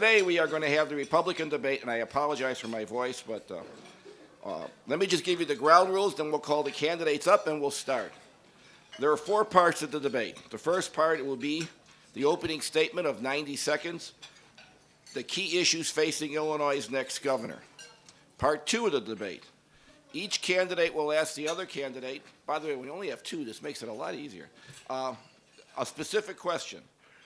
Today we are going to have the Republican debate, and I apologize for my voice, but let me just give you the ground rules, then we'll call the candidates up and we'll start. There are 4 parts of the debate. The first part will be the opening statement of 90 seconds, the key issues facing Illinois' next governor. Part 2 of the debate. Each candidate will ask the other candidate, by the way, we only have 2, this makes it a lot easier, a specific question.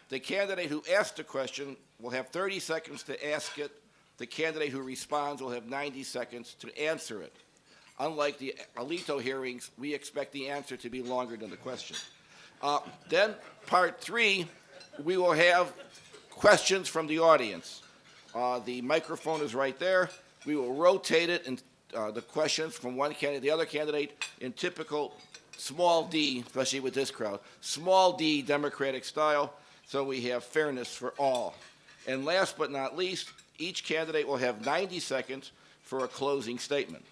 The candidate who asks the question will have 30 seconds to ask it. The candidate who responds will have 90 seconds to answer it. Unlike the Alito hearings, we expect the answer to be longer than the question. Then, part 3, we will have questions from the audience. The microphone is right there. We will rotate it, and the questions from one candidate to the other candidate in typical small d, especially with this crowd, small d Democratic style, so we have fairness for all. And last but not least, each candidate will have 90 seconds for a closing statement.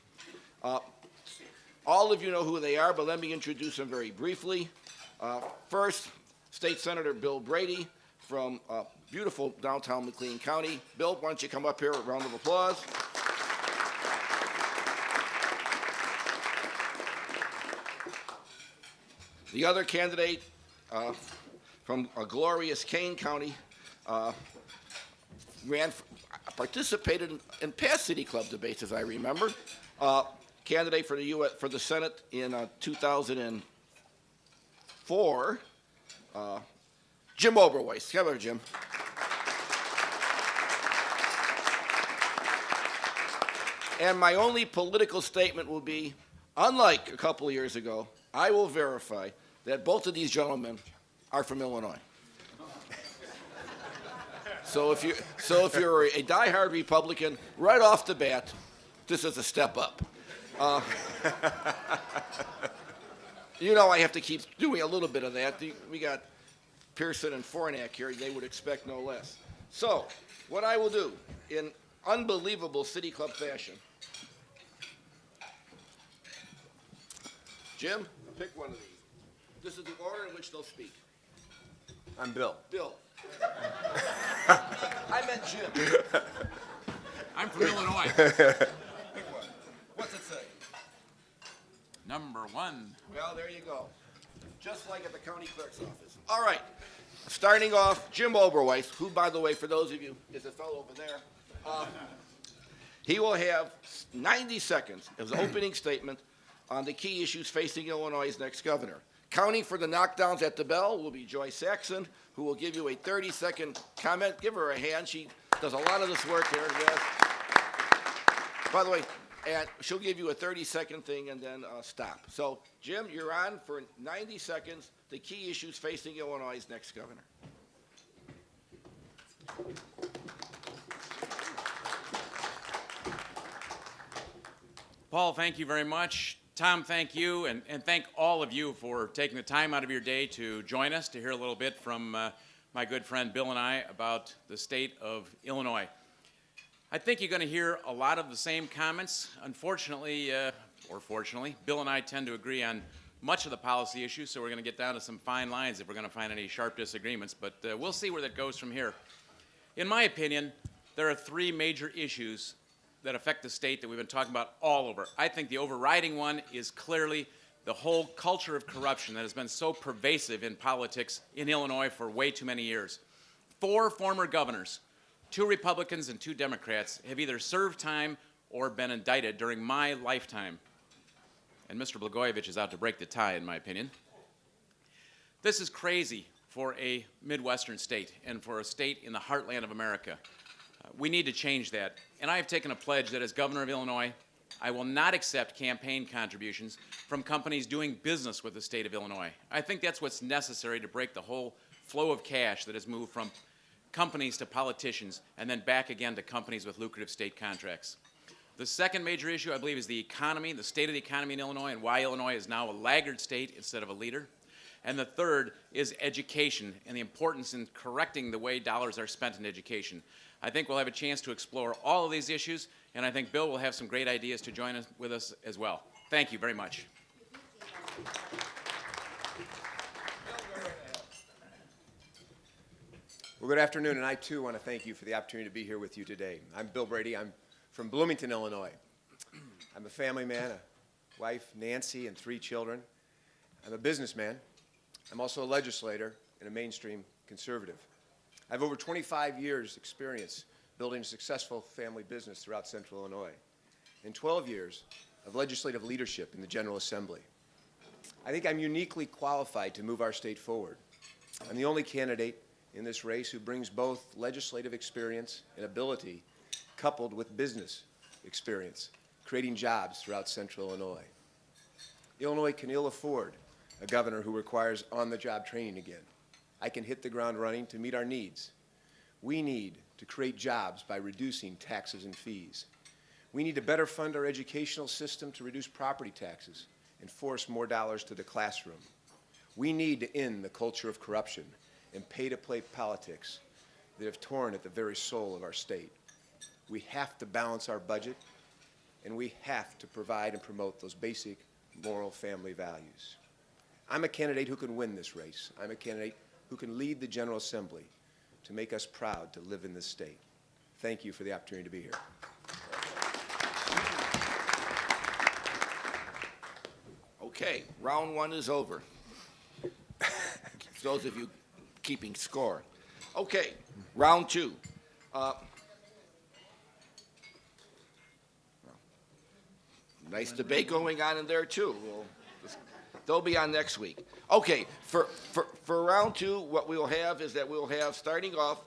All of you know who they are, but let me introduce them very briefly. First, State Senator Bill Brady from beautiful downtown McLean County. Bill, why don't you come up here, a round of applause. The other candidate from a glorious Kane County participated in past City Club debates, as I remember. Candidate for the Senate in 2004, Jim Oberweis. Come here, Jim. And my only political statement will be, unlike a couple of years ago, I will verify that both of these gentlemen are from Illinois. So if you're a diehard Republican, right off the bat, this is a step up. You know I have to keep doing a little bit of that. We got Pearson and Fornak here. They would expect no less. So what I will do, in unbelievable City Club fashion, Jim, pick one of these. This is the order in which they'll speak. I'm Bill. Bill. I meant Jim. I'm from Illinois. Pick one. What's it say? Number 1. Well, there you go. Just like at the county clerk's office. All right. Starting off, Jim Oberweis, who, by the way, for those of you, is a fellow over there. He will have 90 seconds as opening statement on the key issues facing Illinois' next governor. Counting for the knockdowns at the bell will be Joy Saxon, who will give you a 30-second comment. Give her a hand. She does a lot of this work here. Yes. By the way, and she'll give you a 30-second thing and then stop. So, Jim, you're on for 90 seconds. The key issues facing Illinois' next governor. Paul, thank you very much. Tom, thank you, and thank all of you for taking the time out of your day to join us to hear a little bit from my good friend Bill and I about the state of Illinois. I think you're going to hear a lot of the same comments. Unfortunately, or fortunately, Bill and I tend to agree on much of the policy issues, so we're going to get down to some fine lines if we're going to find any sharp disagreements, but we'll see where that goes from here. In my opinion, there are 3 major issues that affect the state that we've been talking about all over. I think the overriding one is clearly the whole culture of corruption that has been so pervasive in politics in Illinois for way too many years. 4 former governors, 2 Republicans and 2 Democrats, have either served time or been indicted during my lifetime. And Mr. Blagojevich is out to break the tie, in my opinion. This is crazy for a Midwestern state and for a state in the heartland of America. We need to change that. And I have taken a pledge that as governor of Illinois, I will not accept campaign contributions from companies doing business with the state of Illinois. I think that's what's necessary to break the whole flow of cash that has moved from companies to politicians and then back again to companies with lucrative state contracts. The second major issue, I believe, is the economy, the state of the economy in Illinois, and why Illinois is now a laggard state instead of a leader. And the third is education and the importance in correcting the way dollars are spent in education. I think we'll have a chance to explore all of these issues, and I think Bill will have some great ideas to join us with us as well. Thank you very much. Well, good afternoon, and I too want to thank you for the opportunity to be here with you today. I'm Bill Brady. I'm from Bloomington, Illinois. I'm a family man, a wife, Nancy, and 3 children. I'm a businessman. I'm also a legislator and a mainstream conservative. I have over 25 years' experience building a successful family business throughout Central Illinois, and 12 years of legislative leadership in the General Assembly. I think I'm uniquely qualified to move our state forward. I'm the only candidate in this race who brings both legislative experience and ability coupled with business experience, creating jobs throughout Central Illinois. Illinois can ill afford a governor who requires on-the-job training again. I can hit the ground running to meet our needs. We need to create jobs by reducing taxes and fees. We need to better fund our educational system to reduce property taxes and force more dollars to the classroom. We need to end the culture of corruption and pay-to-play politics that have torn at the very soul of our state. We have to balance our budget, and we have to provide and promote those basic moral family values. I'm a candidate who can win this race. I'm a candidate who can lead the General Assembly to make us proud to live in this state. Thank you for the opportunity to be here. Okay, round 1 is over. Those of you keeping score. Okay, round 2. Nice debate going on in there too. They'll be on next week. Okay, for round 2, what we'll have is that we'll have, starting off,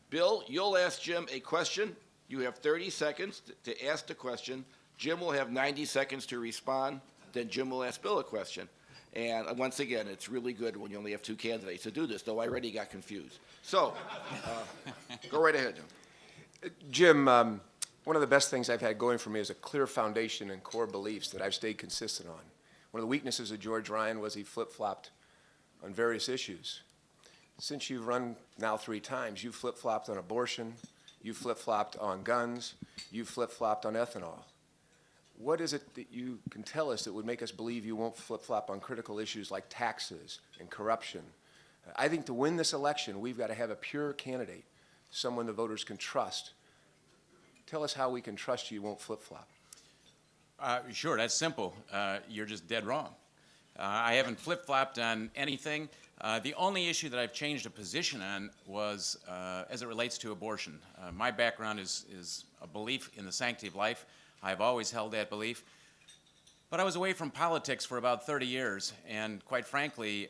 Bill, you'll ask Jim a question. You have 30 seconds to ask the question. Jim will have 90 seconds to respond. Then Jim will ask Bill a question. And once again, it's really good when you only have 2 candidates to do this, though I already got confused. So, go right ahead, Jim. Jim, one of the best things I've had going for me is a clear foundation and core beliefs that I've stayed consistent on. One of the weaknesses of George Ryan was he flip-flopped on various issues. Since you've run now 3 times, you've flip-flopped on abortion, you've flip-flopped on guns, you've flip-flopped on ethanol. What is it that you can tell us that would make us believe you won't flip-flop on critical issues like taxes and corruption? I think to win this election, we've got to have a pure candidate, someone the voters can trust. Tell us how we can trust you won't flip-flop. Sure, that's simple. You're just dead wrong. I haven't flip-flopped on anything. The only issue that I've changed a position on was as it relates to abortion. My background is a belief in the sanctity of life. I've always held that belief. But I was away from politics for about 30 years, and quite frankly,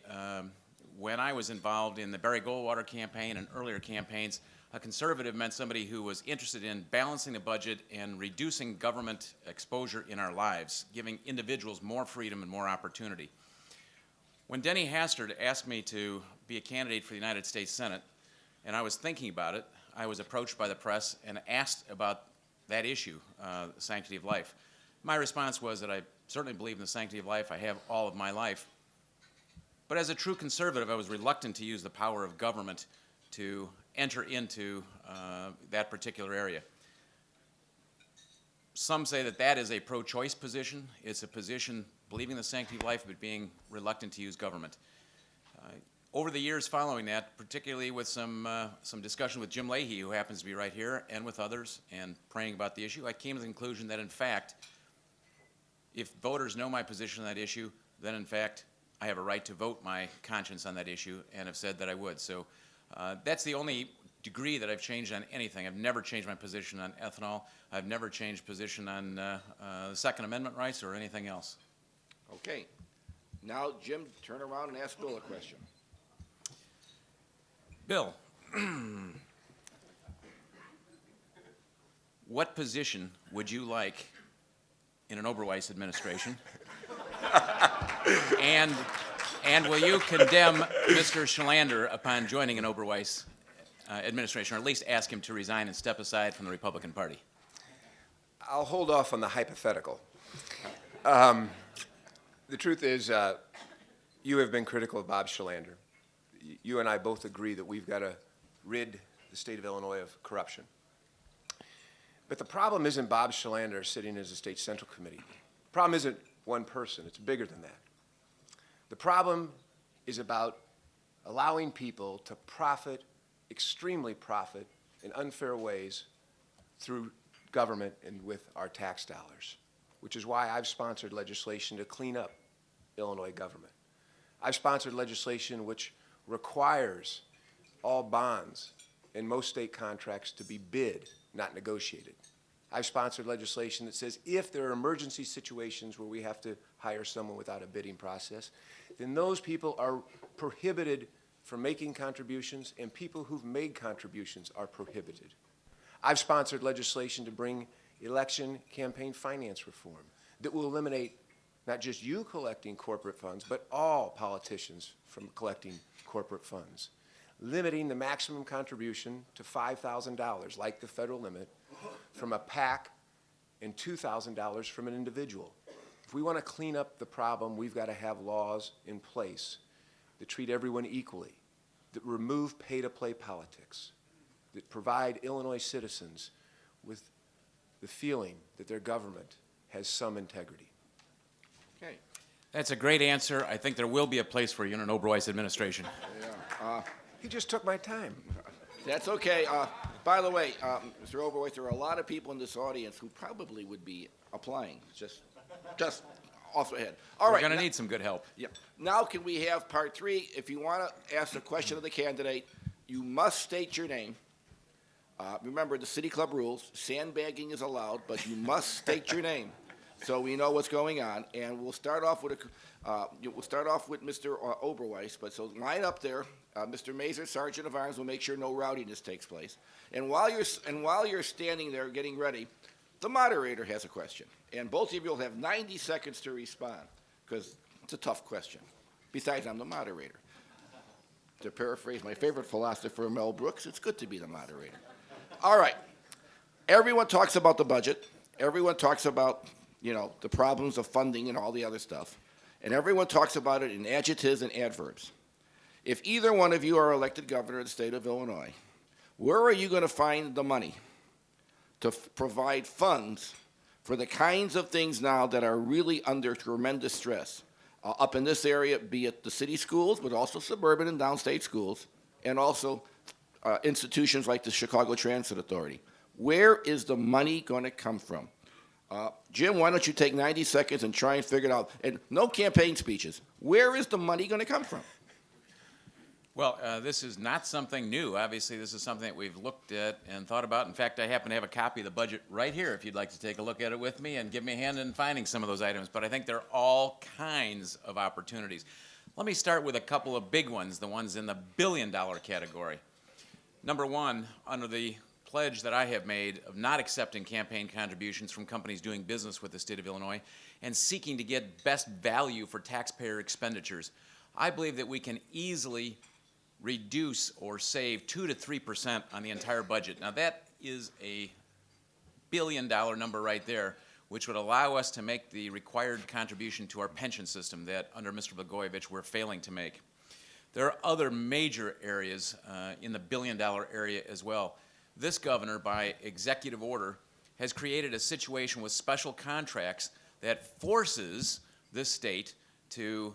when I was involved in the Barry Goldwater campaign and earlier campaigns, a conservative meant somebody who was interested in balancing the budget and reducing government exposure in our lives, giving individuals more freedom and more opportunity. When Denny Hastert asked me to be a candidate for the United States Senate, and I was thinking about it, I was approached by the press and asked about that issue, the sanctity of life. My response was that I certainly believe in the sanctity of life. I have all of my life. But as a true conservative, I was reluctant to use the power of government to enter into that particular area. Some say that that is a pro-choice position. It's a position believing in the sanctity of life but being reluctant to use government. Over the years following that, particularly with some discussion with Jim Leahy, who happens to be right here, and with others, and praying about the issue, I came to the conclusion that, in fact, if voters know my position on that issue, then, in fact, I have a right to vote my conscience on that issue, and have said that I would. So that's the only degree that I've changed on anything. I've never changed my position on ethanol. I've never changed position on the Second Amendment rights or anything else. Okay. Now, Jim, turn around and ask Bill a question. Bill, what position would you like in an Oberweis administration? and will you condemn Mr. Schalander upon joining an Oberweis administration, or at least ask him to resign and step aside from the Republican Party? I'll hold off on the hypothetical. The truth is, you have been critical of Bob Schalander. You and I both agree that we've got to rid the state of Illinois of corruption. But the problem isn't Bob Schalander sitting as a state central committee. The problem isn't one person. It's bigger than that. The problem is about allowing people to profit extremely profit in unfair ways through government and with our tax dollars, which is why I've sponsored legislation to clean up Illinois government. I've sponsored legislation which requires all bonds in most state contracts to be bid, not negotiated. I've sponsored legislation that says if there are emergency situations where we have to hire someone without a bidding process, then those people are prohibited from making contributions, and people who've made contributions are prohibited. I've sponsored legislation to bring election campaign finance reform that will eliminate not just you collecting corporate funds, but all politicians from collecting corporate funds, limiting the maximum contribution to $5,000, like the federal limit, from a PAC, and $2,000 from an individual. If we want to clean up the problem, we've got to have laws in place that treat everyone equally, that remove pay-to-play politics, that provide Illinois citizens with the feeling that their government has some integrity. Okay. That's a great answer. I think there will be a place for you in an Oberweis administration. Yeah. He just took my time. That's okay. By the way, Mr. Oberweis, there are a lot of people in this audience who probably would be applying. Just off the head. All right. We're going to need some good help. Yeah. Now can we have part 3? If you want to ask a question of the candidate, you must state your name. Remember the City Club rules. Sandbagging is allowed, but you must state your name so we know what's going on. And we'll start off with Mr. Oberweis. But so line up there. Mr. Mazer, Sergeant of Arms, will make sure no rowdiness takes place. And while you're standing there getting ready, the moderator has a question, and both of you will have 90 seconds to respond because it's a tough question. Besides, I'm the moderator. To paraphrase my favorite philosopher, Mel Brooks, it's good to be the moderator. All right. Everyone talks about the budget. Everyone talks about, the problems of funding and all the other stuff. And everyone talks about it in adjectives and adverbs. If either one of you are elected governor of the state of Illinois, where are you going to find the money to provide funds for the kinds of things now that are really under tremendous stress? Up in this area, be it the city schools, but also suburban and downstate schools, and also institutions like the Chicago Transit Authority. Where is the money going to come from? Jim, why don't you take 90 seconds and try and figure it out? And no campaign speeches. Where is the money going to come from? Well, this is not something new. Obviously, this is something that we've looked at and thought about. In fact, I happen to have a copy of the budget right here if you'd like to take a look at it with me and give me a hand in finding some of those items. But I think there are all kinds of opportunities. Let me start with a couple of big ones, the ones in the billion-dollar category. Number one, under the pledge that I have made of not accepting campaign contributions from companies doing business with the state of Illinois and seeking to get best value for taxpayer expenditures, I believe that we can easily reduce or save 2 to 3% on the entire budget. Now that is a billion-dollar number right there, which would allow us to make the required contribution to our pension system that under Mr. Blagojevich we're failing to make. There are other major areas in the billion-dollar area as well. This governor, by executive order, has created a situation with special contracts that forces this state to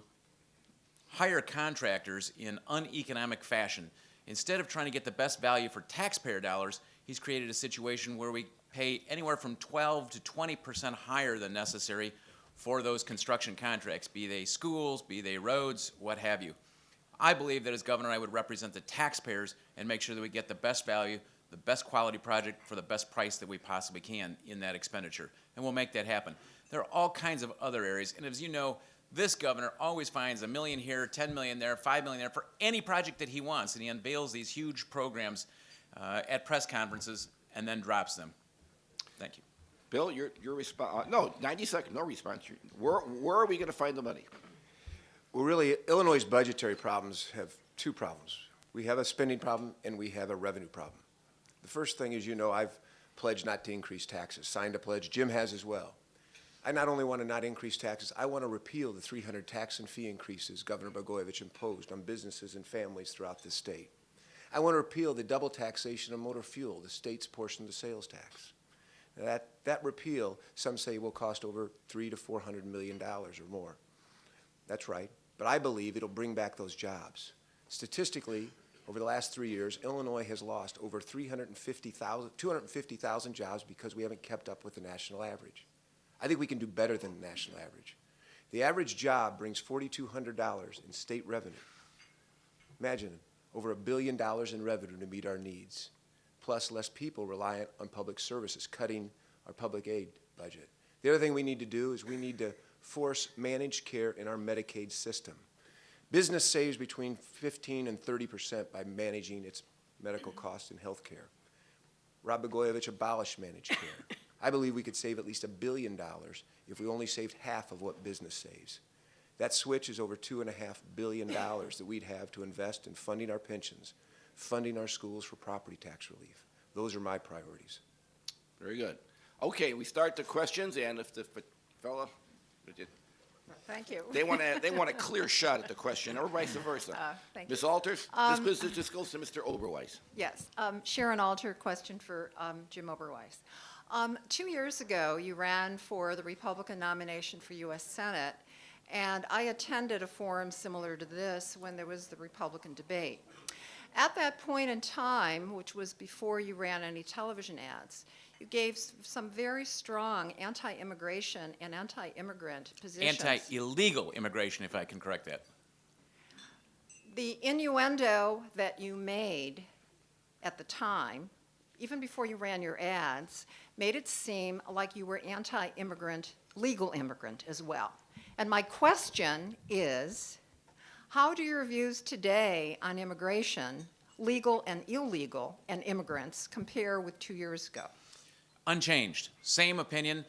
hire contractors in uneconomic fashion. Instead of trying to get the best value for taxpayer dollars, he's created a situation where we pay anywhere from 12 to 20% higher than necessary for those construction contracts, be they schools, be they roads, what have you. I believe that as governor I would represent the taxpayers and make sure that we get the best value, the best quality project for the best price that we possibly can in that expenditure. And we'll make that happen. There are all kinds of other areas, and as you know, this governor always finds $1 million here, $10 million there, $5 million there for any project that he wants, and he unveils these huge programs at press conferences and then drops them. Thank you. Bill, your response. No, 90 seconds, no response. Where are we going to find the money? Well, really, Illinois' budgetary problems have two problems. We have a spending problem and we have a revenue problem. The first thing is, I've pledged not to increase taxes, signed a pledge. Jim has as well. I not only want to not increase taxes, I want to repeal the 300 tax and fee increases Governor Blagojevich imposed on businesses and families throughout the state. I want to repeal the double taxation of motor fuel, the state's portion of the sales tax. Now that repeal, some say, will cost over $300 to $400 million or more. That's right, but I believe it'll bring back those jobs. Statistically, over the last 3 years, Illinois has lost over 250,000 jobs because we haven't kept up with the national average. I think we can do better than the national average. The average job brings $4,200 in state revenue. Imagine over $1 billion in revenue to meet our needs, plus less people reliant on public services, cutting our public aid budget. The other thing we need to do is we need to force managed care in our Medicaid system. Business saves between 15 and 30% by managing its medical costs in health care. Rod Blagojevich abolished managed care. I believe we could save at least $1 billion if we only saved half of what business saves. That switch is over $2.5 billion that we'd have to invest in funding our pensions, funding our schools for property tax relief. Those are my priorities. Very good. Okay, we start the questions, and if the fella, Thank you. they want a clear shot at the question, or vice versa. Thank you. Ms. Alters, this goes to Mr. Oberweis. Yes. Sharon Alter, question for Jim Oberweis. 2 years ago, you ran for the Republican nomination for U.S. Senate, and I attended a forum similar to this when there was the Republican debate. At that point in time, which was before you ran any television ads, you gave some very strong anti-immigration and anti-immigrant positions. Anti-illegal immigration, if I can correct that. The innuendo that you made at the time, even before you ran your ads, made it seem like you were anti-immigrant, legal immigrant as well. And my question is, how do your views today on immigration, legal and illegal, and immigrants compare with 2 years ago? Unchanged. Same opinion.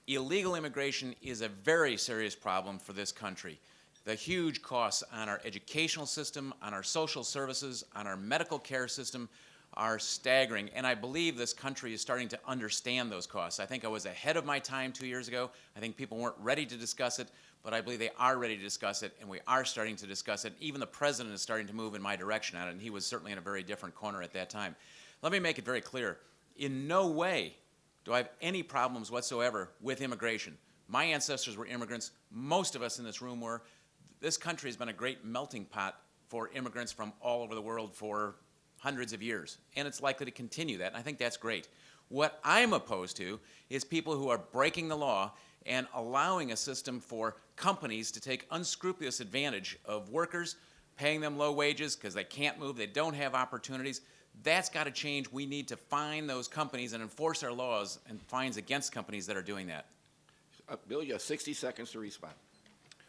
Illegal immigration is a very serious problem for this country. The huge costs on our educational system, on our social services, on our medical care system are staggering, and I believe this country is starting to understand those costs. I think I was ahead of my time 2 years ago. I think people weren't ready to discuss it, but I believe they are ready to discuss it, and we are starting to discuss it. Even the president is starting to move in my direction on it, and he was certainly in a very different corner at that time. Let me make it very clear. In no way do I have any problems whatsoever with immigration. My ancestors were immigrants. Most of us in this room were. This country has been a great melting pot for immigrants from all over the world for hundreds of years, and it's likely to continue that, and I think that's great. What I'm opposed to is people who are breaking the law and allowing a system for companies to take unscrupulous advantage of workers, paying them low wages because they can't move, they don't have opportunities. That's got to change. We need to fine those companies and enforce our laws and fines against companies that are doing that. Bill, you have 60 seconds to respond.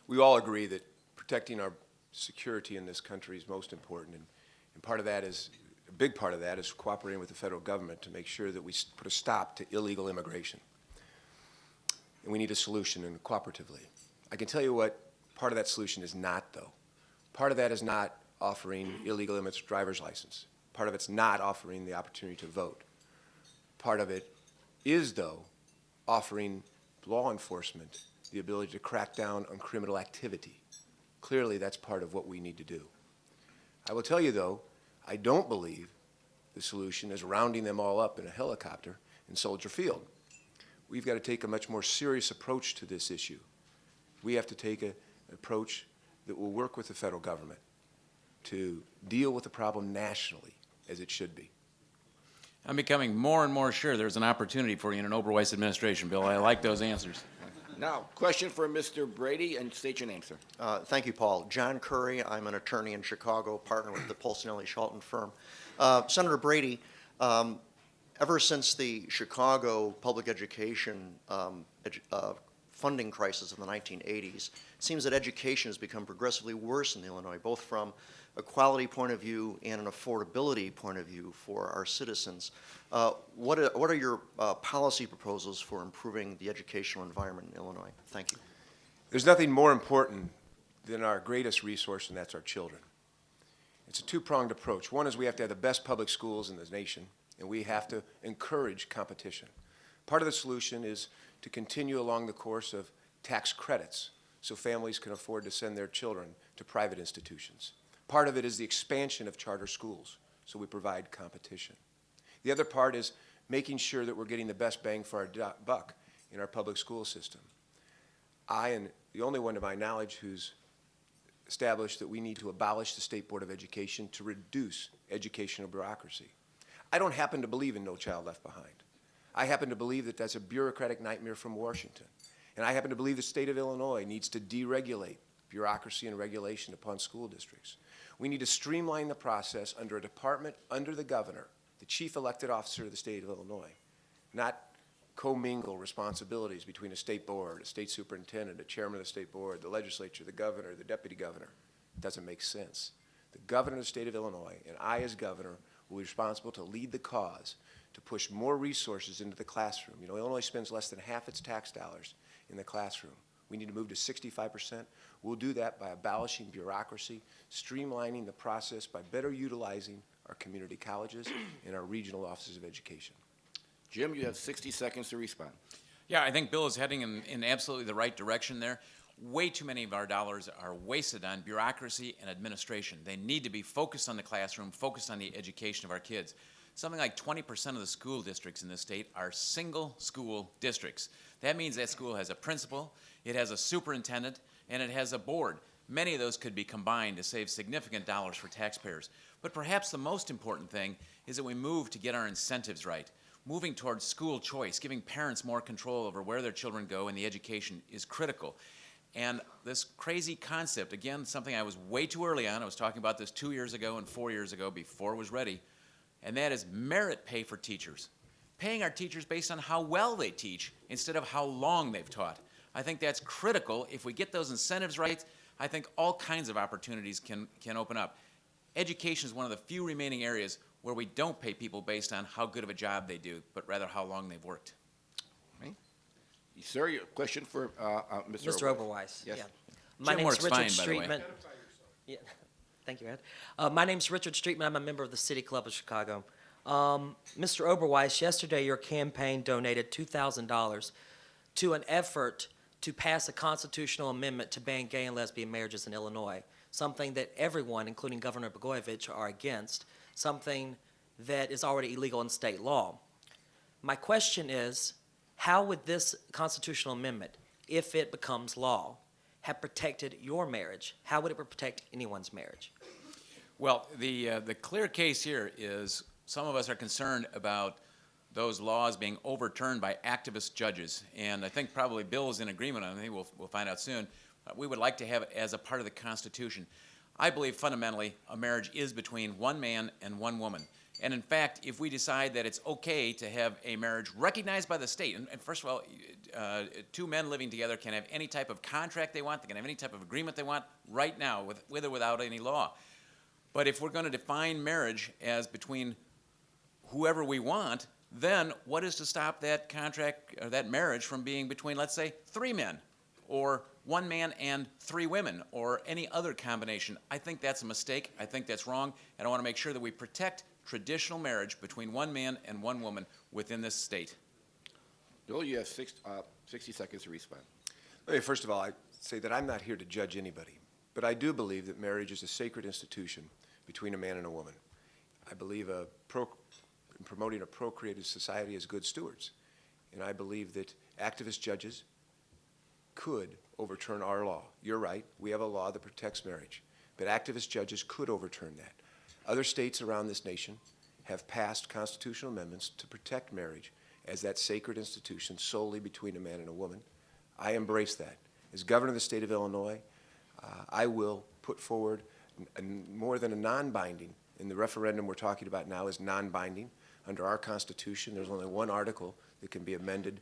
We all agree that protecting our security in this country is most important, and part of that is, a big part of that is cooperating with the federal government to make sure that we put a stop to illegal immigration. And we need a solution, and cooperatively. I can tell you what part of that solution is not, though. Part of that is not offering illegal immigrants a driver's license. Part of it's not offering the opportunity to vote. Part of it is, though, offering law enforcement the ability to crack down on criminal activity. Clearly, that's part of what we need to do. I will tell you, though, I don't believe the solution is rounding them all up in a helicopter in Soldier Field. We've got to take a much more serious approach to this issue. We have to take an approach that will work with the federal government to deal with the problem nationally, as it should be. I'm becoming more and more sure there's an opportunity for you in an Oberweis administration, Bill. I like those answers. Now, question for Mr. Brady, and state your name, sir. Thank you, Paul. John Curry. I'm an attorney in Chicago, partner with the Polsinelli-Shelton firm. Senator Brady, ever since the Chicago public education funding crisis in the 1980s, it seems that education has become progressively worse in Illinois, both from a quality point of view and an affordability point of view for our citizens. What are your policy proposals for improving the educational environment in Illinois? Thank you. There's nothing more important than our greatest resource, and that's our children. It's a two-pronged approach. One is we have to have the best public schools in this nation, and we have to encourage competition. Part of the solution is to continue along the course of tax credits so families can afford to send their children to private institutions. Part of it is the expansion of charter schools, so we provide competition. The other part is making sure that we're getting the best bang for our buck in our public school system. I, and the only one to my knowledge who's established that we need to abolish the State Board of Education to reduce educational bureaucracy. I don't happen to believe in No Child Left Behind. I happen to believe that that's a bureaucratic nightmare from Washington. And I happen to believe the state of Illinois needs to deregulate bureaucracy and regulation upon school districts. We need to streamline the process under a department under the governor, the chief elected officer of the state of Illinois, not commingle responsibilities between a state board, a state superintendent, a chairman of the state board, the legislature, the governor, the deputy governor. It doesn't make sense. The governor of the state of Illinois and I as governor will be responsible to lead the cause to push more resources into the classroom. You know, Illinois spends less than half its tax dollars in the classroom. We need to move to 65%. We'll do that by abolishing bureaucracy, streamlining the process by better utilizing our community colleges and our regional offices of education. Jim, you have 60 seconds to respond. Yeah, I think Bill is heading in absolutely the right direction there. Way too many of our dollars are wasted on bureaucracy and administration. They need to be focused on the classroom, focused on the education of our kids. Something like 20% of the school districts in this state are single school districts. That means that school has a principal, it has a superintendent, and it has a board. Many of those could be combined to save significant dollars for taxpayers. But perhaps the most important thing is that we move to get our incentives right. Moving towards school choice, giving parents more control over where their children go and the education is critical. And this crazy concept, again, something I was way too early on. I was talking about this 2 years ago and 4 years ago before it was ready. And that is merit pay for teachers. Paying our teachers based on how well they teach instead of how long they've taught. I think that's critical. If we get those incentives right, I think all kinds of opportunities can open up. Education is one of the few remaining areas where we don't pay people based on how good of a job they do, but rather how long they've worked. Right. Sir, your question for Mr. Mr. Oberweis. Yes. Yeah. My Jim name's works Richard fine, by the way. Streetman. Yeah. Thank you, Ed. My name's Richard Streetman. I'm a member of the City Club of Chicago. Mr. Oberweis, yesterday your campaign donated $2,000 to an effort to pass a constitutional amendment to ban gay and lesbian marriages in Illinois, something that everyone, including Governor Blagojevich, are against, something that is already illegal in state law. My question is, how would this constitutional amendment, if it becomes law, have protected your marriage? How would it protect anyone's marriage? Well, the clear case here is some of us are concerned about those laws being overturned by activist judges. And I think probably Bill is in agreement on it. I think we'll find out soon. We would like to have it as a part of the Constitution. I believe fundamentally a marriage is between one man and one woman. And in fact, if we decide that it's okay to have a marriage recognized by the state, and first of all, two men living together can have any type of contract they want, they can have any type of agreement they want right now, with or without any law. But if we're going to define marriage as between whoever we want, then what is to stop that contract or that marriage from being between, let's say, 3 men, or 1 man and 3 women, or any other combination? I think that's a mistake. I think that's wrong, and I want to make sure that we protect traditional marriage between 1 man and 1 woman within this state. Bill, you have 60 seconds to respond. Hey, first of all, I say that I'm not here to judge anybody, but I do believe that marriage is a sacred institution between a man and a woman. I believe in promoting a procreative society as good stewards, and I believe that activist judges could overturn our law. You're right, we have a law that protects marriage, but activist judges could overturn that. Other states around this nation have passed constitutional amendments to protect marriage as that sacred institution solely between a man and a woman. I embrace that. As governor of the state of Illinois, I will put forward more than a non-binding, and the referendum we're talking about now is non-binding. Under our Constitution, there's only one article that can be amended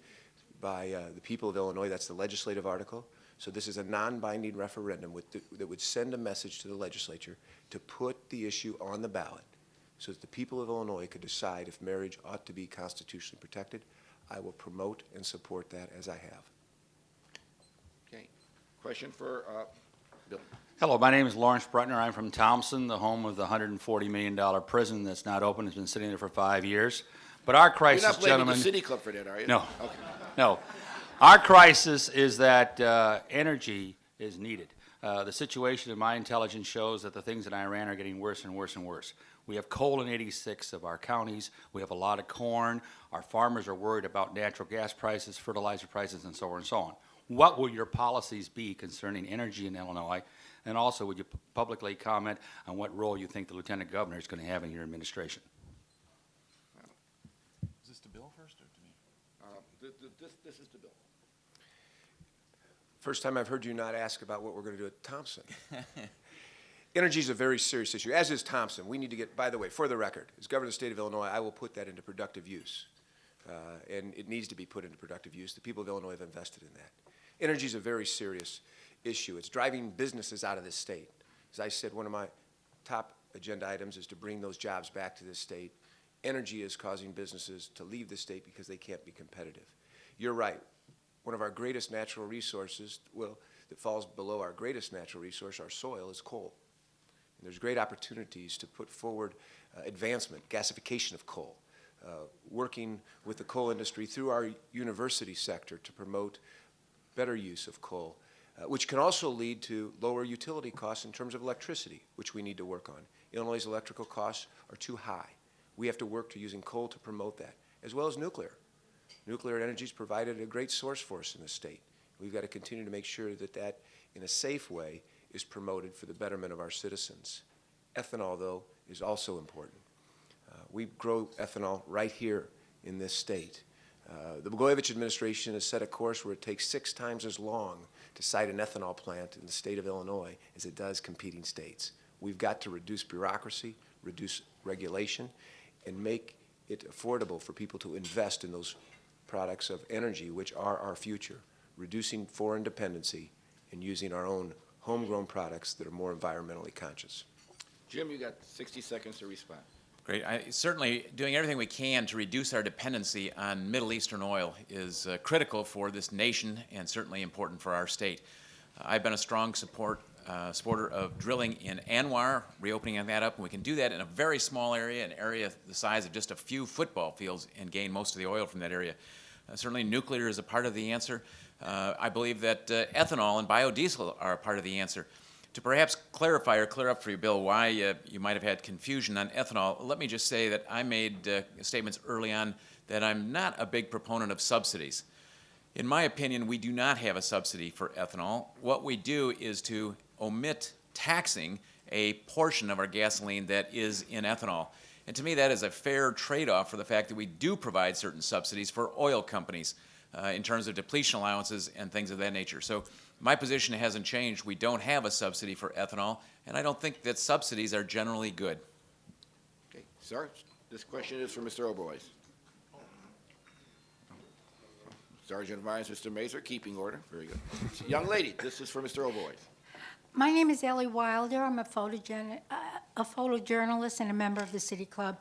by the people of Illinois. That's the legislative article. So this is a non-binding referendum that would send a message to the legislature to put the issue on the ballot so that the people of Illinois could decide if marriage ought to be constitutionally protected. I will promote and support that as I have. Okay. Question for Bill. Hello, my name is Lawrence Brutner. I'm from Thompson, the home of the $140 million prison that's not open. It's been sitting there for 5 years. But our crisis, You're not blaming gentlemen, the City Club for that, are you? No. Okay. no. Our crisis is that energy is needed. The situation in my intelligence shows that the things in Iran are getting worse and worse and worse. We have coal in 86 of our counties. We have a lot of corn. Our farmers are worried about natural gas prices, fertilizer prices, and so on and so on. What will your policies be concerning energy in Illinois? And also, would you publicly comment on what role you think the Lieutenant Governor is going to have in your administration? Is this to Bill first or to me? This is the bill. First time I've heard you not ask about what we're going to do at Thompson. Energy is a very serious issue, as is Thompson. We need to get, by the way, for the record, as Governor of the State of Illinois, I will put that into productive use. And it needs to be put into productive use. The people of Illinois have invested in that. Energy is a very serious issue. It's driving businesses out of this state. As I said, one of my top agenda items is to bring those jobs back to this state. Energy is causing businesses to leave the state because they can't be competitive. You're right. One of our greatest natural resources, well, that falls below our greatest natural resource, our soil, is coal. And there's great opportunities to put forward advancement, gasification of coal, working with the coal industry through our university sector to promote better use of coal, which can also lead to lower utility costs in terms of electricity, which we need to work on. Illinois' electrical costs are too high. We have to work to using coal to promote that, as well as nuclear. Nuclear energy has provided a great source for us in the state. We've got to continue to make sure that that, in a safe way, is promoted for the betterment of our citizens. Ethanol, though, is also important. We grow ethanol right here in this state. The Blagojevich administration has set a course where it takes 6 times as long to site an ethanol plant in the state of Illinois as it does competing states. We've got to reduce bureaucracy, reduce regulation, and make it affordable for people to invest in those products of energy, which are our future, reducing foreign dependency and using our own homegrown products that are more environmentally conscious. Jim, you got 60 seconds to respond. Great. Certainly, doing everything we can to reduce our dependency on Middle Eastern oil is critical for this nation and certainly important for our state. I've been a strong supporter of drilling in Anwar, reopening that up, and we can do that in a very small area, an area the size of just a few football fields, and gain most of the oil from that area. Certainly, nuclear is a part of the answer. I believe that ethanol and biodiesel are a part of the answer. To perhaps clarify or clear up for you, Bill, why you might have had confusion on ethanol, let me just say that I made statements early on that I'm not a big proponent of subsidies. In my opinion, we do not have a subsidy for ethanol. What we do is to omit taxing a portion of our gasoline that is in ethanol. And to me, that is a fair trade-off for the fact that we do provide certain subsidies for oil companies in terms of depletion allowances and things of that nature. So my position hasn't changed. We don't have a subsidy for ethanol, and I don't think that subsidies are generally good. Okay, sir, this question is for Mr. Oberweis. Sergeant Vines, Mr. Mazur, keeping order. Very good. Young lady, this is for Mr. Oberweis. My name is Ellie Wilder. I'm a photojournalist and a member of the City Club.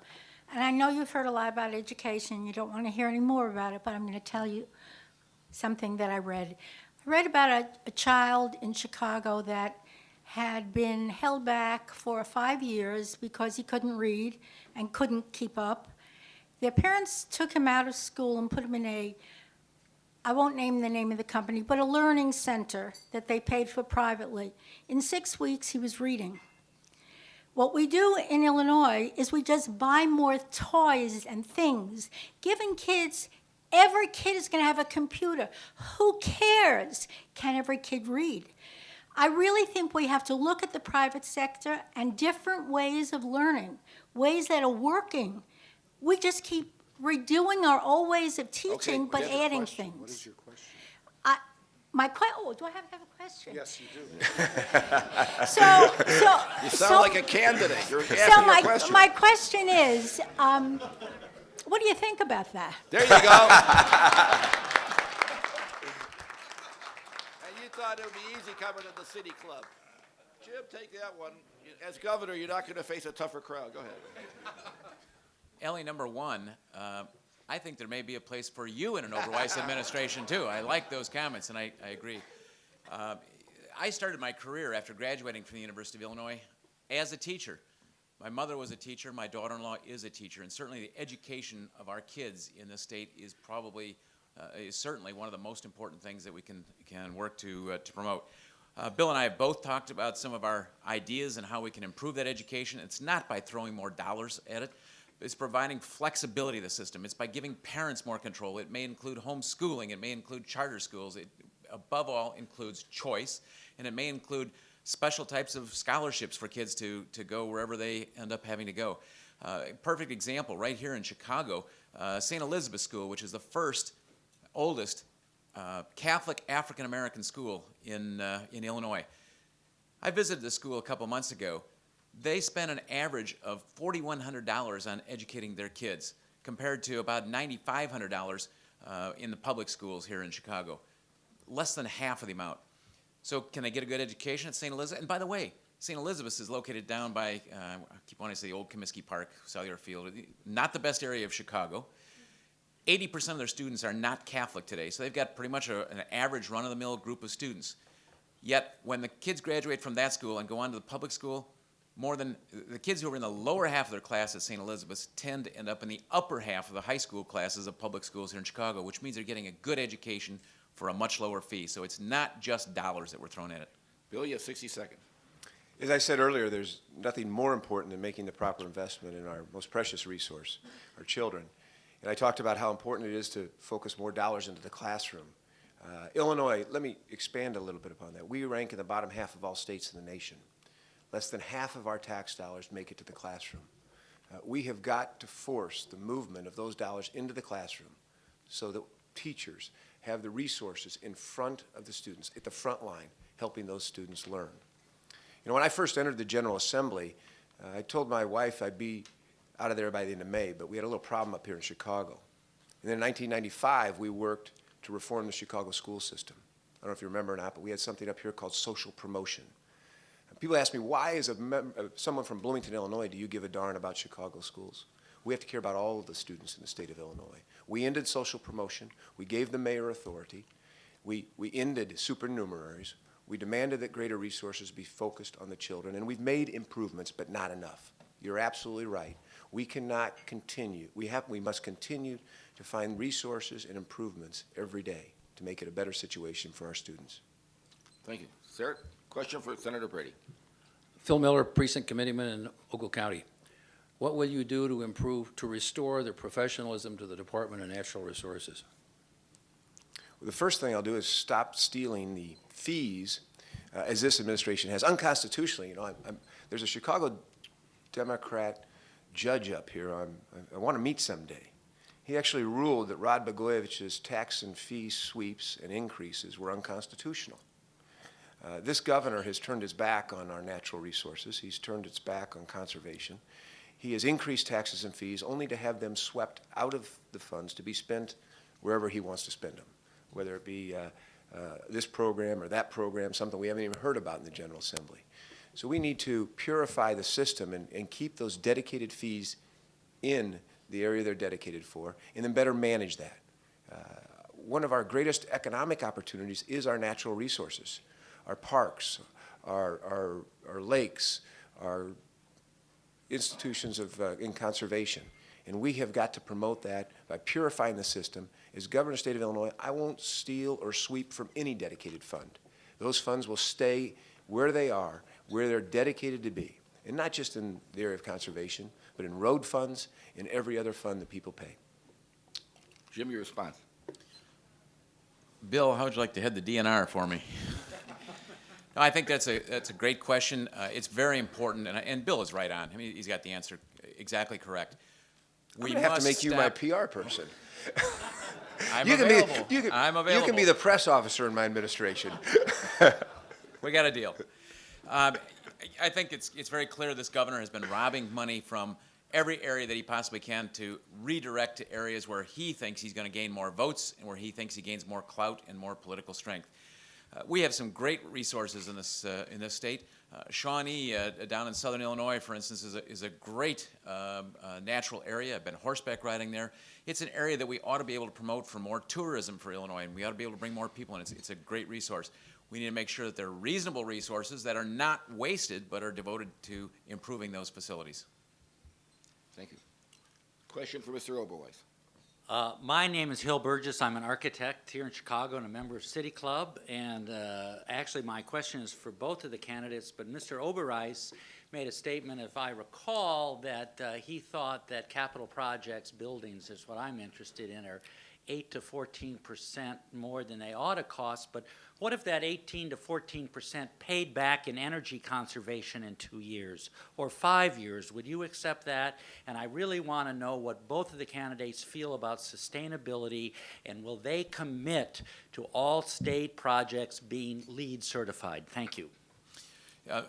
And I know you've heard a lot about education. You don't want to hear any more about it, but I'm going to tell you something that I read. I read about a child in Chicago that had been held back for 5 years because he couldn't read and couldn't keep up. Their parents took him out of school and put him in I won't name the name of the company, but a learning center that they paid for privately. In 6 weeks, he was reading. What we do in Illinois is we just buy more toys and things, giving kids, every kid is going to have a computer. Who cares? Can every kid read? I really think we have to look at the private sector and different ways of learning, ways that are working. We just keep redoing our old ways of teaching, Okay, but we have a adding question. things. What is your question? Do I have to have a question? Yes, you do. You sound like a candidate. You're asking a question. My question is, what do you think about that? There you go. And you thought it would be easy coming to the City Club. Jim, take that one. As governor, you're not going to face a tougher crowd. Go ahead. Ellie, number one, I think there may be a place for you in an Oberweis administration, too. I like those comments, and I agree. I started my career after graduating from the University of Illinois as a teacher. My mother was a teacher. My daughter-in-law is a teacher. And certainly the education of our kids in this state is probably, is certainly one of the most important things that we can work to promote. Bill and I have both talked about some of our ideas and how we can improve that education. It's not by throwing more dollars at it. It's providing flexibility to the system. It's by giving parents more control. It may include homeschooling. It may include charter schools. It, above all, includes choice, and it may include special types of scholarships for kids to go wherever they end up having to go. Perfect example right here in Chicago, St. Elizabeth School, which is the first, oldest Catholic African American school in Illinois. I visited the school a couple months ago. They spend an average of $4,100 on educating their kids, compared to about $9,500 in the public schools here in Chicago. Less than half of the amount. So can they get a good education at St. Elizabeth? And by the way, St. Elizabeth's is located down by, I keep wanting to say the old Comiskey Park, Cellular Field, not the best area of Chicago. 80% of their students are not Catholic today, so they've got pretty much an average run-of-the-mill group of students. Yet, when the kids graduate from that school and go on to the public school, more than the kids who are in the lower half of their class at St. Elizabeth's tend to end up in the upper half of the high school classes of public schools here in Chicago, which means they're getting a good education for a much lower fee. So it's not just dollars that we're throwing at it. Bill, you have 60 seconds. As I said earlier, there's nothing more important than making the proper investment in our most precious resource, our children. And I talked about how important it is to focus more dollars into the classroom. Illinois, let me expand a little bit upon that. We rank in the bottom half of all states in the nation. Less than half of our tax dollars make it to the classroom. We have got to force the movement of those dollars into the classroom so that teachers have the resources in front of the students, at the front line, helping those students learn. You know, when I first entered the General Assembly, I told my wife I'd be out of there by the end of May, but we had a little problem up here in Chicago. And then in 1995, we worked to reform the Chicago school system. I don't know if you remember or not, but we had something up here called social promotion. And people ask me, why, as someone from Bloomington, Illinois, do you give a darn about Chicago schools? We have to care about all of the students in the state of Illinois. We ended social promotion. We gave the mayor authority. We ended supernumeraries. We demanded that greater resources be focused on the children, and we've made improvements, but not enough. You're absolutely right. We cannot continue. We must continue to find resources and improvements every day to make it a better situation for our students. Thank you. Sarah, question for Senator Brady. Phil Miller, Precinct Committeeman in Ogle County. What will you do to restore the professionalism to the Department of Natural Resources? Well, the first thing I'll do is stop stealing the fees as this administration has unconstitutionally. You know, there's a Chicago Democrat judge up here I want to meet someday. He actually ruled that Rod Blagojevich's tax and fee sweeps and increases were unconstitutional. This governor has turned his back on our natural resources. He's turned its back on conservation. He has increased taxes and fees only to have them swept out of the funds to be spent wherever he wants to spend them, whether it be this program or that program, something we haven't even heard about in the General Assembly. So we need to purify the system and keep those dedicated fees in the area they're dedicated for, and then better manage that. One of our greatest economic opportunities is our natural resources, our parks, our lakes, our institutions in conservation. And we have got to promote that by purifying the system. As governor of the state of Illinois, I won't steal or sweep from any dedicated fund. Those funds will stay where they are, where they're dedicated to be. And not just in the area of conservation, but in road funds and every other fund that people pay. Jim, your response. Bill, how would you like to head the DNR for me? No, I think that's a great question. It's very important, and Bill is right on. I mean, he's got the answer exactly correct. I'm going to have to make you my PR person. I'm I'm available. You can be the press officer in my administration. We got a deal. I think it's very clear this governor has been robbing money from every area that he possibly can to redirect to areas where he thinks he's going to gain more votes and where he thinks he gains more clout and more political strength. We have some great resources in this state. Shawnee down in southern Illinois, for instance, is a great natural area. I've been horseback riding there. It's an area that we ought to be able to promote for more tourism for Illinois, and we ought to be able to bring more people in. It's a great resource. We need to make sure that they're reasonable resources that are not wasted but are devoted to improving those facilities. Thank you. Question for Mr. Oberweis. My name is Hill Burgess. I'm an architect here in Chicago and a member of City Club. And actually, my question is for both of the candidates. But Mr. Oberweis made a statement, if I recall, that he thought that capital projects, buildings, is what I'm interested in, are 8 to 14% more than they ought to cost, but what if that 18 to 14% paid back in energy conservation in 2 years or 5 years? Would you accept that? And I really want to know what both of the candidates feel about sustainability, and will they commit to all state projects being LEED certified? Thank you.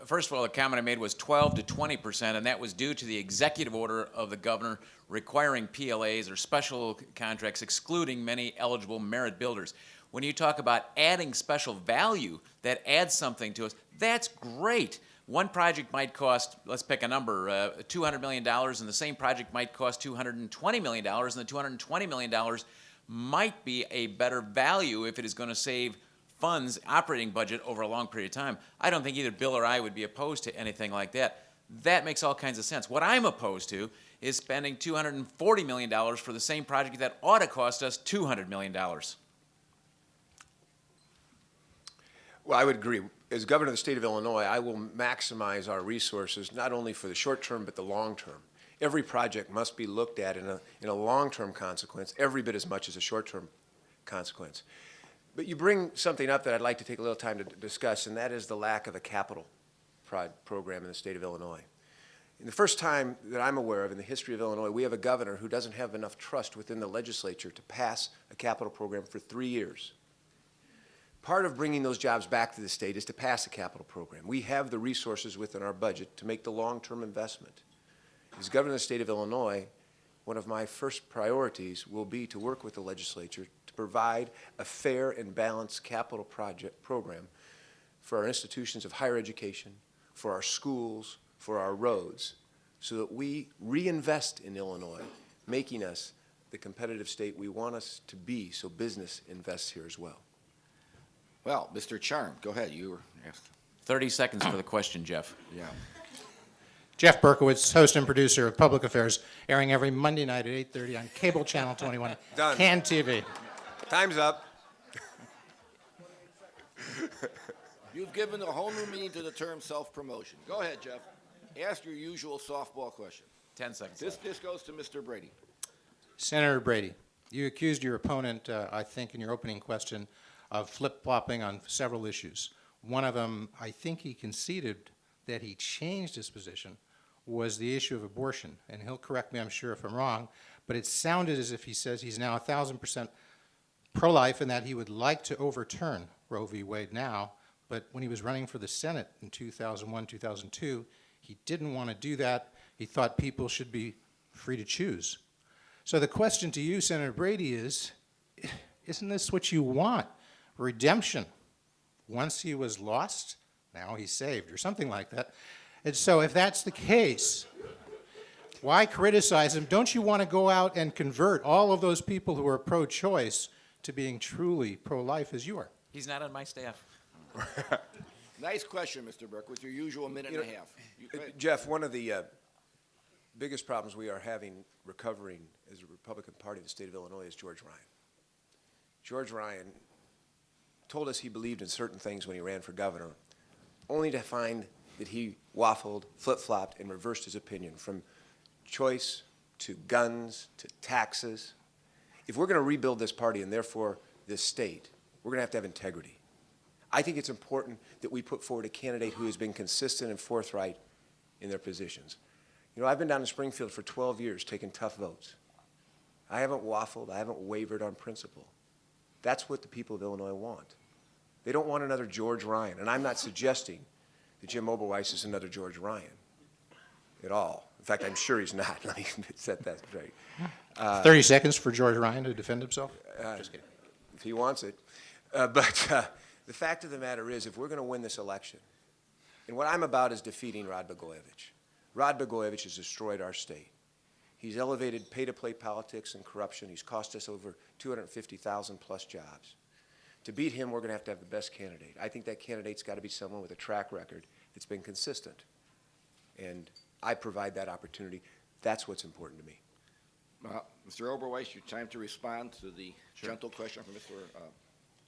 First of all, the comment I made was 12 to 20%, and that was due to the executive order of the governor requiring PLAs or special contracts excluding many eligible merit builders. When you talk about adding special value that adds something to us, that's great. One project might cost, let's pick a number, $200 million, and the same project might cost $220 million, and the $220 million might be a better value if it is going to save funds, operating budget over a long period of time. I don't think either Bill or I would be opposed to anything like that. That makes all kinds of sense. What I'm opposed to is spending $240 million for the same project that ought to cost us $200 million. Well, I would agree. As governor of the state of Illinois, I will maximize our resources not only for the short term but the long term. Every project must be looked at in a long-term consequence, every bit as much as a short-term consequence. But you bring something up that I'd like to take a little time to discuss, and that is the lack of a capital program in the state of Illinois. In the first time that I'm aware of in the history of Illinois, we have a governor who doesn't have enough trust within the legislature to pass a capital program for 3 years. Part of bringing those jobs back to the state is to pass a capital program. We have the resources within our budget to make the long-term investment. As governor of the state of Illinois, one of my first priorities will be to work with the legislature to provide a fair and balanced capital program for our institutions of higher education, for our schools, for our roads, so that we reinvest in Illinois, making us the competitive state we want us to be, so business invests here as well. Well, Mr. Charm, go ahead. You were asked. 30 seconds for the question, Jeff. Yeah. Jeff Berkowitz, host and producer of Public Affairs, airing every Monday night at 8:30 on Cable Channel 21, Done. CAN TV. Time's up. You've given a whole new meaning to the term self-promotion. Go ahead, Jeff. Ask your usual softball question. 10 seconds. This goes to Mr. Brady. Senator Brady, you accused your opponent, I think, in your opening question, of flip-flopping on several issues. One of them, I think he conceded that he changed his position, was the issue of abortion. And he'll correct me, I'm sure, if I'm wrong, but it sounded as if he says he's now 1,000% pro-life and that he would like to overturn Roe v. Wade now, but when he was running for the Senate in 2001, 2002, he didn't want to do that. He thought people should be free to choose. So the question to you, Senator Brady, is, isn't this what you want? Redemption. Once he was lost, now he's saved, or something like that. And so if that's the case, why criticize him? Don't you want to go out and convert all of those people who are pro-choice to being truly pro-life as you are? He's not on my staff. Nice question, Mr. Burke, with your usual minute and a half. Jeff, one of the biggest problems we are having recovering as a Republican Party in the state of Illinois is George Ryan. George Ryan told us he believed in certain things when he ran for governor, only to find that he waffled, flip-flopped, and reversed his opinion from choice to guns to taxes. If we're going to rebuild this party and therefore this state, we're going to have integrity. I think it's important that we put forward a candidate who has been consistent and forthright in their positions. You know, I've been down in Springfield for 12 years taking tough votes. I haven't waffled. I haven't wavered on principle. That's what the people of Illinois want. They don't want another George Ryan, and I'm not suggesting that Jim Oberweis is another George Ryan at all. In fact, I'm sure he's not. Let me set that straight. 30 seconds for George Ryan to defend himself? Just kidding. If he wants it. But the fact of the matter is, if we're going to win this election, and what I'm about is defeating Rod Blagojevich. Rod Blagojevich has destroyed our state. He's elevated pay-to-play politics and corruption. He's cost us over 250,000 plus jobs. To beat him, we're going to have the best candidate. I think that candidate's got to be someone with a track record that's been consistent. And I provide that opportunity. That's what's important to me. Mr. Oberweis, your time to respond to the gentle question from Mr.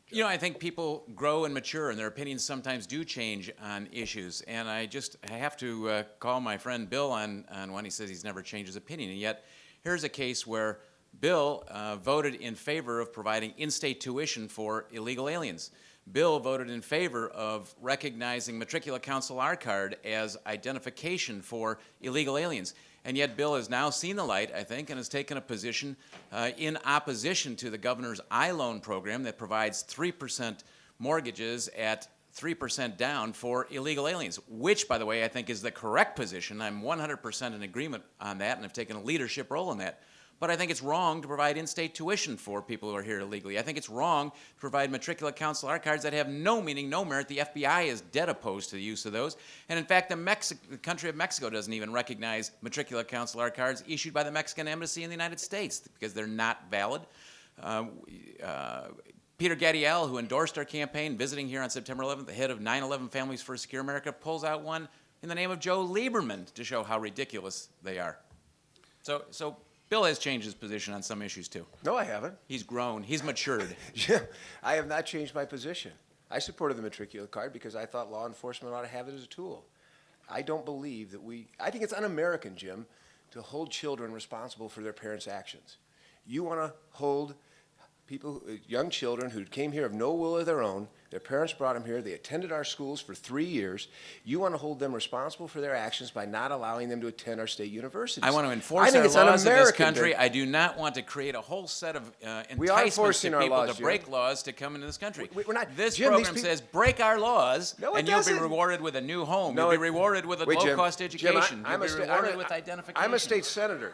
You know, I think people grow and mature, and their opinions sometimes do change on issues. And I have to call my friend Bill on when he says he's never changed his opinion. And yet, here's a case where Bill voted in favor of providing in-state tuition for illegal aliens. Bill voted in favor of recognizing matricular consular card as identification for illegal aliens. And yet Bill has now seen the light, I think, and has taken a position in opposition to the governor's I-loan program that provides 3% mortgages at 3% down for illegal aliens, which, by the way, I think is the correct position. I'm 100% in agreement on that and have taken a leadership role in that. But I think it's wrong to provide in-state tuition for people who are here illegally. I think it's wrong to provide matricular consular cards that have no meaning, no merit. The FBI is dead opposed to the use of those. And in fact, the country of Mexico doesn't even recognize matricular consular cards issued by the Mexican embassy in the United States because they're not valid. Peter Gadiel, who endorsed our campaign, visiting here on September 11th, the head of 9/11 Families for a Secure America, pulls out one in the name of Joe Lieberman to show how ridiculous they are. So Bill has changed his position on some issues, too. No, I haven't. He's grown. He's matured. Jim, I have not changed my position. I supported the matricular card because I thought law enforcement ought to have it as a tool. I don't believe that I think it's un-American, Jim, to hold children responsible for their parents' actions. You want to hold people, young children who came here of no will of their own. Their parents brought them here. They attended our schools for 3 years. You want to hold them responsible for their actions by not allowing them to attend our state universities. I want to enforce think our it's laws in this un-American country. to- I do not want to create a whole set of We are enticements enforcing to our people laws, to Jim. break laws to come into this country. We're not- This Jim, these program people- says break our laws, No, it and you'll doesn't. be rewarded with a new home. No, you'll be it- rewarded with a Wait, Jim. low-cost Jim, education. I'm you'll a be sta- rewarded I'm a- with identification. I'm a state senator.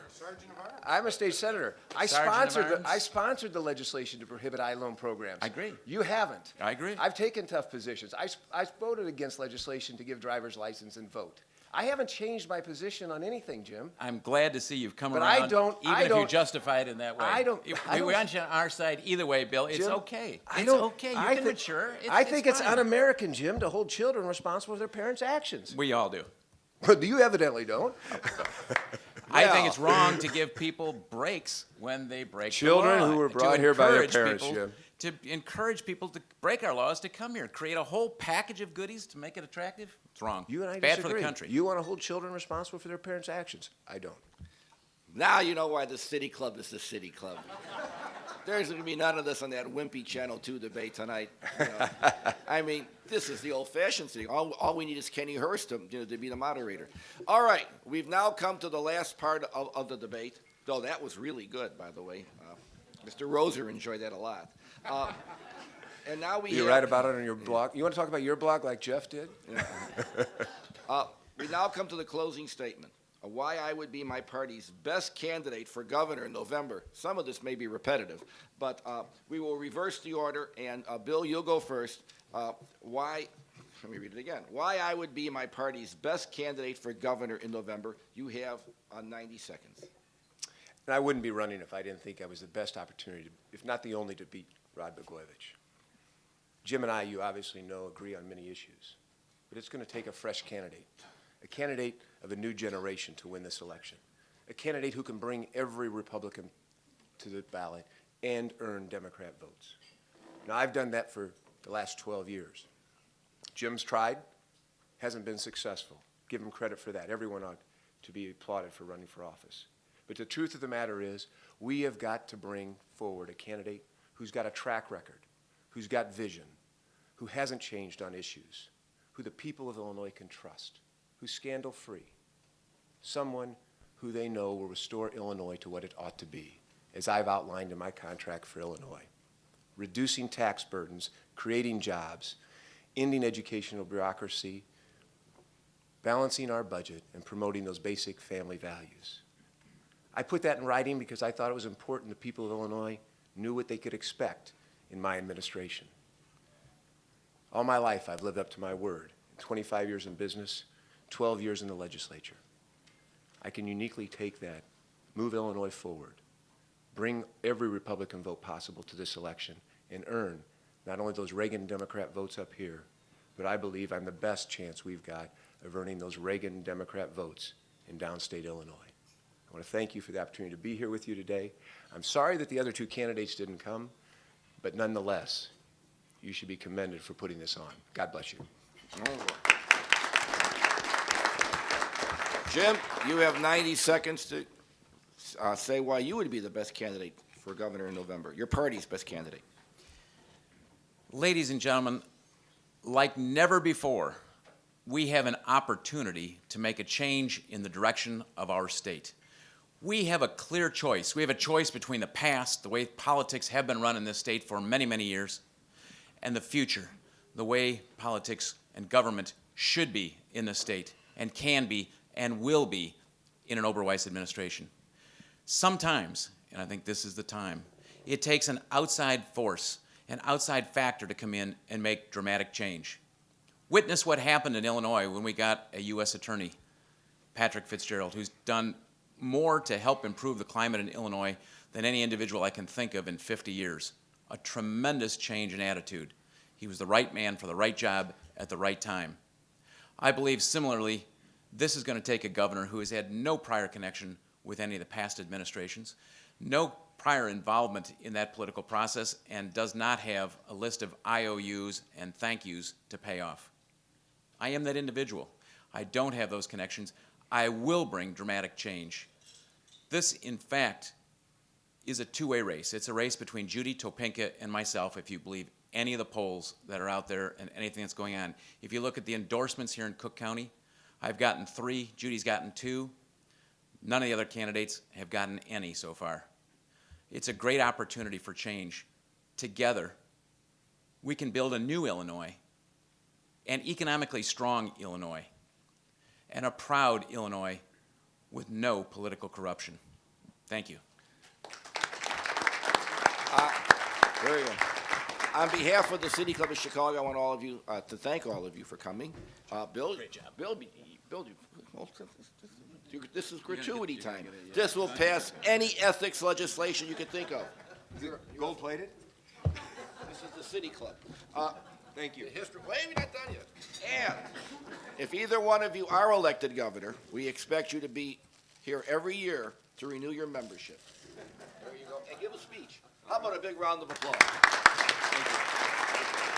I'm a state senator. I Sergeant of Arms? sponsored the legislation to prohibit I-loan programs. I agree. You haven't. I agree. I've taken tough positions. I voted against legislation to give driver's license and vote. I haven't changed my position on anything, Jim. I'm glad to see you've come But around, I don't- even I if you don't- justify it in that way. I don't- I We don't- want you on our side either way, Bill. It's Jim, okay. I It's don't- okay. You I can think- mature. I think it's fine. un-American, Jim, to hold children responsible for their parents' actions. We all do. But you evidently don't. I think Yeah. it's wrong to give people breaks when they break Children the law. who were To brought here by their encourage parents, people- Jim. To encourage people to break our laws to come here, create a whole package of goodies to make it attractive. It's wrong. You and I Bad disagree. for the country. You want to hold children responsible for their parents' actions. I don't. Now you know why the City Club is the City Club. There's going to be none of this on that wimpy Channel 2 debate tonight. You know. I mean, this is the old-fashioned thing. All we need is Kenny Hurst to be the moderator. All right, we've now come to the last part of the debate, though that was really good, by the way. Mr. Roser enjoyed that a lot. And now we You have- write about it on your blog. You want to talk about your blog like Jeff did? We now come to the closing statement. Why I would be my party's best candidate for governor in November. Some of this may be repetitive, but we will reverse the order. And Bill, you'll go first. Let me read it again. Why I would be my party's best candidate for governor in November. You have 90 seconds. And I wouldn't be running if I didn't think I was the best opportunity, if not the only, to beat Rod Blagojevich. Jim and I, you obviously know, agree on many issues. But it's going to take a fresh candidate, a candidate of a new generation to win this election, a candidate who can bring every Republican to the ballot and earn Democrat votes. Now, I've done that for the last 12 years. Jim's tried, hasn't been successful. Give him credit for that. Everyone ought to be applauded for running for office. But the truth of the matter is, we have got to bring forward a candidate who's got a track record, who's got vision, who hasn't changed on issues, who the people of Illinois can trust, who's scandal-free, someone who they know will restore Illinois to what it ought to be, as I've outlined in my contract for Illinois. Reducing tax burdens, creating jobs, ending educational bureaucracy, balancing our budget, and promoting those basic family values. I put that in writing because I thought it was important the people of Illinois knew what they could expect in my administration. All my life, I've lived up to my word. 25 years in business, 12 years in the legislature. I can uniquely take that, move Illinois forward, bring every Republican vote possible to this election, and earn not only those Reagan Democrat votes up here, but I believe I'm the best chance we've got of earning those Reagan Democrat votes in downstate Illinois. I want to thank you for the opportunity to be here with you today. I'm sorry that the other two candidates didn't come, but nonetheless, you should be commended for putting this on. God bless you. Jim, you have 90 seconds to say why you would be the best candidate for governor in November, your party's best candidate. Ladies and gentlemen, like never before, we have an opportunity to make a change in the direction of our state. We have a clear choice. We have a choice between the past, the way politics have been run in this state for many, many years, and the future, the way politics and government should be in the state and can be and will be in an Oberweis administration. Sometimes, and I think this is the time, it takes an outside force, an outside factor to come in and make dramatic change. Witness what happened in Illinois when we got a U.S. attorney, Patrick Fitzgerald, who's done more to help improve the climate in Illinois than any individual I can think of in 50 years. A tremendous change in attitude. He was the right man for the right job at the right time. I believe similarly, this is going to take a governor who has had no prior connection with any of the past administrations, no prior involvement in that political process, and does not have a list of IOUs and thank yous to pay off. I am that individual. I don't have those connections. I will bring dramatic change. This, in fact, is a two-way race. It's a race between Judy Topinka and myself, if you believe any of the polls that are out there and anything that's going on. If you look at the endorsements here in Cook County, I've gotten 3, Judy's gotten 2. None of the other candidates have gotten any so far. It's a great opportunity for change. Together, we can build a new Illinois, an economically strong Illinois, and a proud Illinois with no political corruption. Thank you. Very good. On behalf of the City Club of Chicago, I want all of you to thank all of you for coming. Bill, great job. Bill, this is gratuity time. This will pass any ethics legislation you can think of. Gold-plated? This is the City Club. Thank you. Wait, we're not done yet. And if either one of you are elected governor, we expect you to be here every year to renew your membership. There you go. And give a speech. How about a big round of applause? Thank you.